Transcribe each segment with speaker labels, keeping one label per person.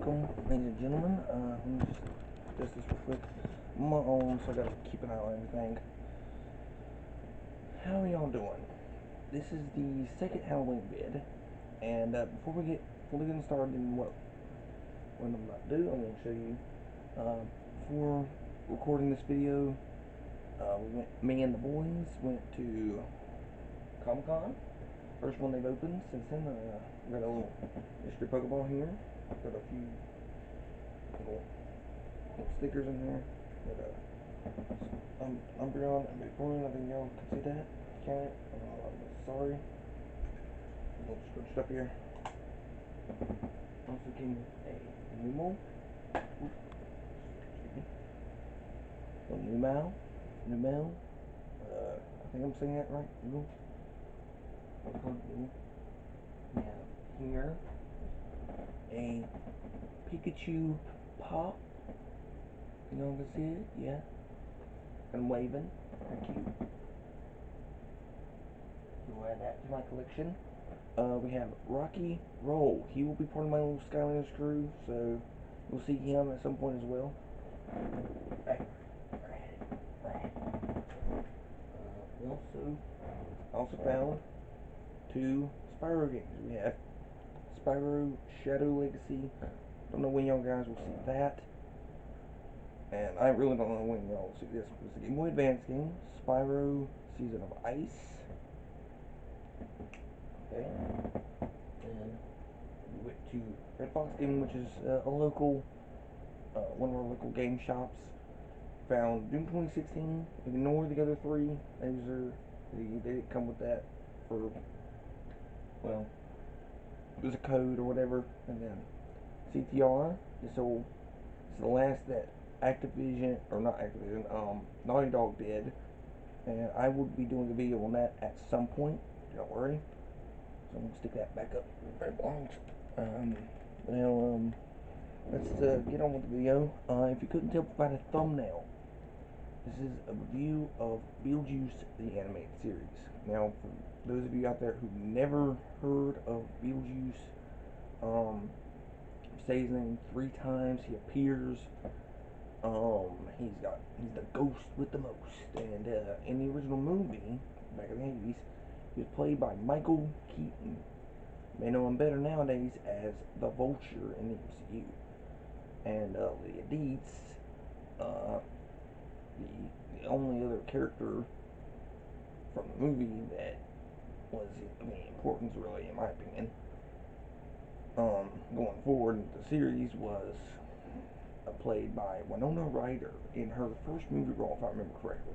Speaker 1: welcome, ladies and gentlemen. Let me just test this real quick. I'm on my own, so I gotta keep an eye on everything. How are y'all doing? This is the second Halloween vid, and before we get fully getting started in what I'm about to do, I'm gonna show you. Before recording this video, me and the boys went to Comic Con. First one they've opened since then. We got a little mystery Pokeball here. Got a few little stickers in there. Got a Umbreon and Vaporeon. I think y'all can see that. Can't. I'm sorry. A little scrunched up here. Also came with a Numel. A Numel. Numel. I think I'm saying that right. Numel. We have here a Pikachu Pop. Y'all can see it? Yeah. And waving. Very cute. We'll add that to my collection. We have Rocky Roll. He will be part of my little Skylanders crew, so we'll see him at some point as well. We also found two Spyro games. We have Spyro Shadow Legacy. Don't know when y'all guys will see that. And I really don't know when y'all will see this. It's a Game Boy Advance game. Spyro Season of Ice. Okay. And we went to Red Fox Gaming, which is a local, one of our local game shops. Found Doom 2016. Ignore the other three. They didn't come with that for, well, it was a code or whatever. And then CTR. This is the last that Activision, or not Activision, Naughty Dog did. And I would be doing a video on that at some point. Don't worry. So I'm gonna stick that back up where it belongs. Now, let's get on with the video. If you couldn't tell by the thumbnail, this is a review of Beetlejuice, the animated series. Now, for those of you out there who've never heard of Beetlejuice, say his name 3 times. He appears. He's the ghost with the most. And in the original movie, back in the 80s, he was played by Michael Keaton. They know him better nowadays as the Vulture in the MCU. And Leah Dietz, the only other character from the movie that was of any importance, really, in my opinion, going forward in the series was played by Winona Ryder in her first movie role, if I remember correctly.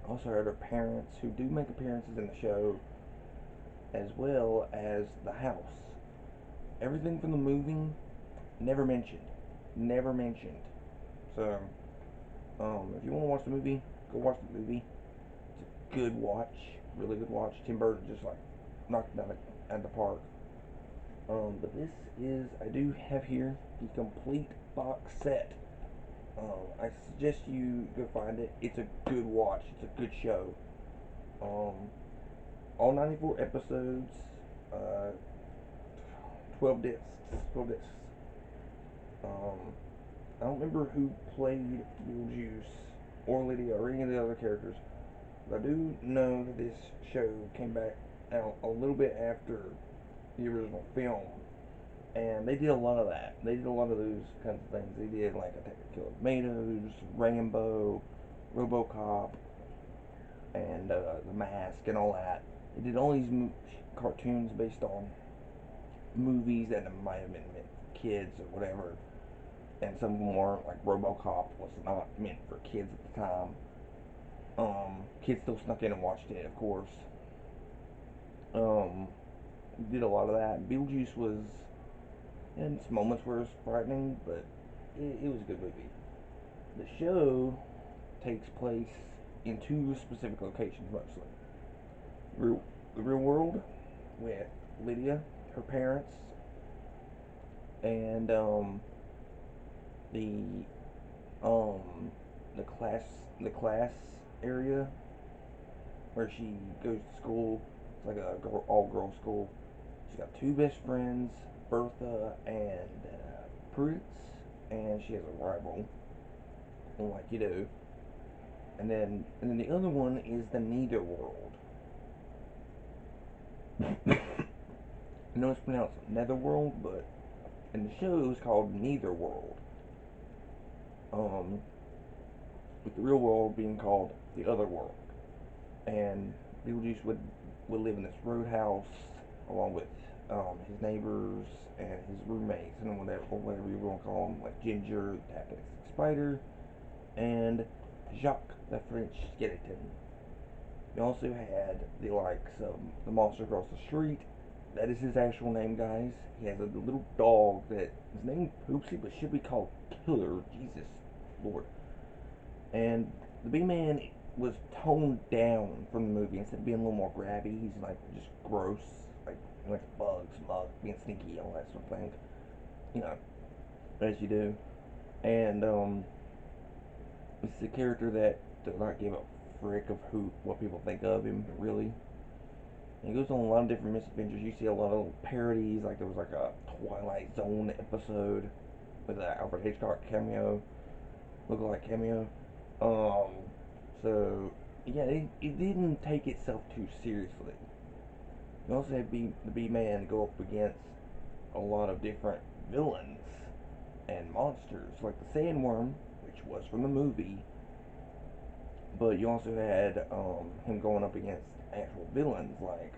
Speaker 1: Also had her parents, who do make appearances in the show, as well as the house. Everything from the movie, never mentioned. Never mentioned. So, if you want to watch the movie, go watch the movie. It's a good watch. Really good watch. Tim Burton just like knocked it out of the park. But this is, I do have here the complete box set. I suggest you go find it. It's a good watch. It's a good show. All 94 episodes, 12 discs. 12 discs. I don't remember who played Beetlejuice or Lydia or any of the other characters, but I do know that this show came back out a little bit after the original film, and they did a lot of that. They did a lot of those kinds of things. They did like Attack of the Killer Tomatoes, Rambo, RoboCop, and The Mask and all that. They did all these cartoons based on movies that might have been meant for kids or whatever, and some of them weren't. Like RoboCop was not meant for kids at the time. Kids still snuck in and watched it, of course. Did a lot of that. Beetlejuice was, in some moments where it was frightening, but it was a good movie. The show takes place in 2 specific locations mostly. The real world with Lydia, her parents, and the um the class area where she goes to school. It's like a all girls school. She's got 2 best friends, Bertha and secrets, and she has a rival, like you do. And then the other one is the Neither World. I know it's pronounced Netherworld, but in the show it was called Neither World. Um, with the real world being called the Other World. And Beetlejuice would live in this roadhouse along with his neighbors and his roommates and whatever you want to call them, like Ginger, the Tactic Spider, and Jacques, the French skeleton. You also had the likes of the monster across the street. That is his actual name, guys. He has a little dog that his name Poopsie, but should be called Killer. Jesus Lord. And the Big Man was toned down from the movie. Instead of being a little more grabby, he's like just gross, like he likes bugs, mug, being sneaky, all that sort of thing. You know, as you do. And it's a character that does not give a frick of who what people think of him, really. And he goes on a lot of different misadventures. You see a lot of little parodies, like there was like a Twilight Zone episode with an Alfred Hitchcock cameo, look-alike cameo. Um, so yeah, it didn't take itself too seriously. You also had the B Man go up against a lot of different villains and monsters, like the Sandworm, which was from the movie, but you also had him going up against actual villains like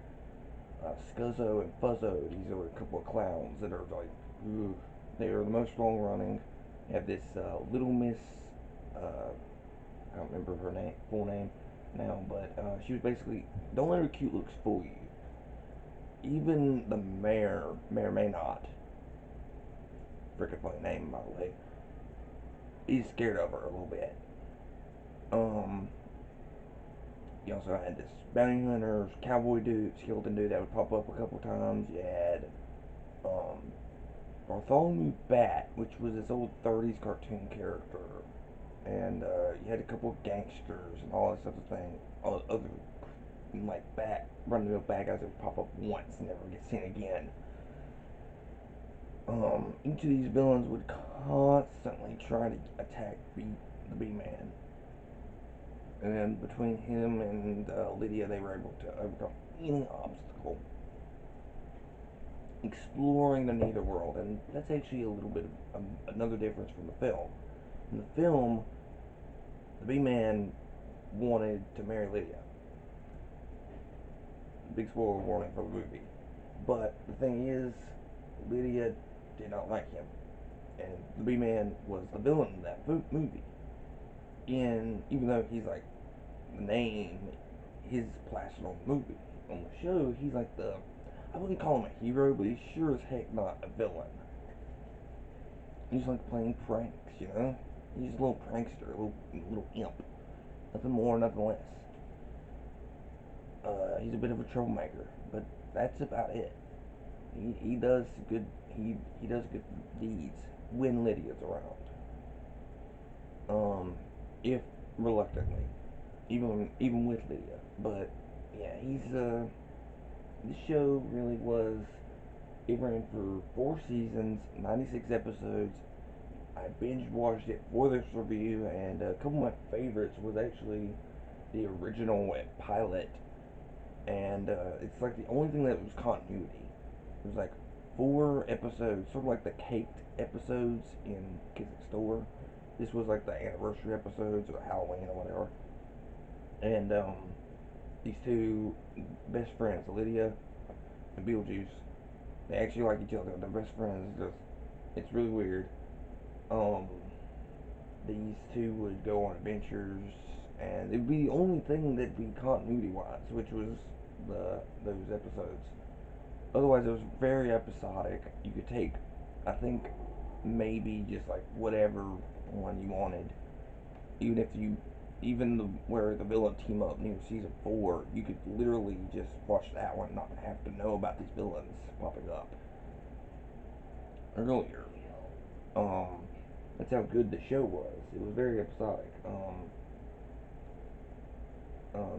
Speaker 1: Scuzzo and Fuzzo. These are a couple of clowns that are like, ugh, they are the most long running. You have this Little Miss, I can't remember her name, full name now, but she was basically, don't let her cute looks fool you. Even the mayor, may or may not, freaking funny name by the way, he's scared of her a little bit. Um, you also had this bounty hunter, cowboy dude, skeleton dude that would pop up a couple times. You had um, Bartholomew Bat, which was this old 30s cartoon character. And you had a couple of gangsters and all this other thing, all other like run-of-the-mill bad guys that would pop up once and never get seen again. Each of these villains would constantly try to attack the B-Man, and then between him and Lydia, they were able to overcome any obstacle, exploring the Netherworld, and that's actually a little bit of another difference from the film. In the film, the B-Man wanted to marry Lydia. Big spoiler warning for the movie. But the thing is, Lydia did not like him, and the B-Man was the villain in that movie. And even though he's like the name, his plastered on the movie. On the show, he's like I wouldn't call him a hero, but he's sure as heck not a villain. He's like playing pranks, you know. He's a little prankster, a little imp. Nothing more, nothing less. He's a bit of a troublemaker, but that's about it. He does good he does good deeds when Lydia's around. If reluctantly, even with Lydia. But yeah, he's this show really was. It ran for 4 seasons, 96 episodes. I binge watched it for this review, and a couple of my favorites was actually the original pilot, and it's like the only thing that was continuity. It was like 4 episodes, sort of like the caked episodes in Kids Next Door. This was like the anniversary episodes or Halloween or whatever. And these two best friends, Lydia and Beetlejuice, they actually like each other. They're best friends. It's really weird. Um, these two would go on adventures, and it would be the only thing that'd be continuity wise, which was those episodes. Otherwise, it was very episodic. You could take, I think, maybe just like whatever one you wanted. Even if you, even where the villain team up near season 4, you could literally just watch that one, not have to know about these villains popping up earlier. Um, that's how good the show was. It was very episodic.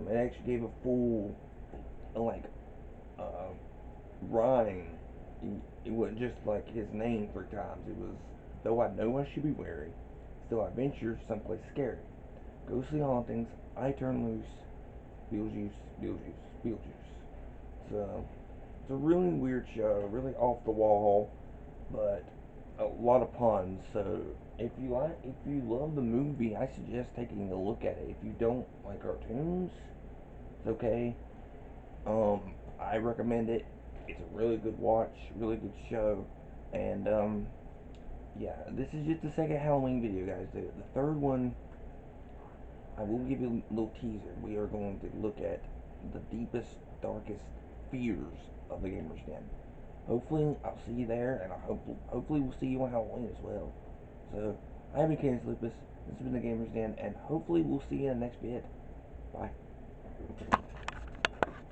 Speaker 1: It actually gave a full, like, uh, rhyme. It wasn't just like his name 3 times. It was Though I know I should be wary, still I venture someplace scary. Ghostly hauntings, I turn loose. Beetlejuice, Beetlejuice, Beetlejuice. It's a really weird show, really off the wall, but a lot of puns. So if you love the movie, I suggest taking a look at it. If you don't like cartoons, it's okay. Um, I recommend it. It's a really good watch, really good show, and yeah, this is just the second Halloween video, guys. The third one, I will give you a little teaser. We are going to look at the deepest, darkest fears of the gamer's den. Hopefully, I'll see you there, and hopefully we'll see you on Halloween as well. So, I've been Candace Lupus. This has been the Gamer's Den, and hopefully we'll see you in the next vid. Bye.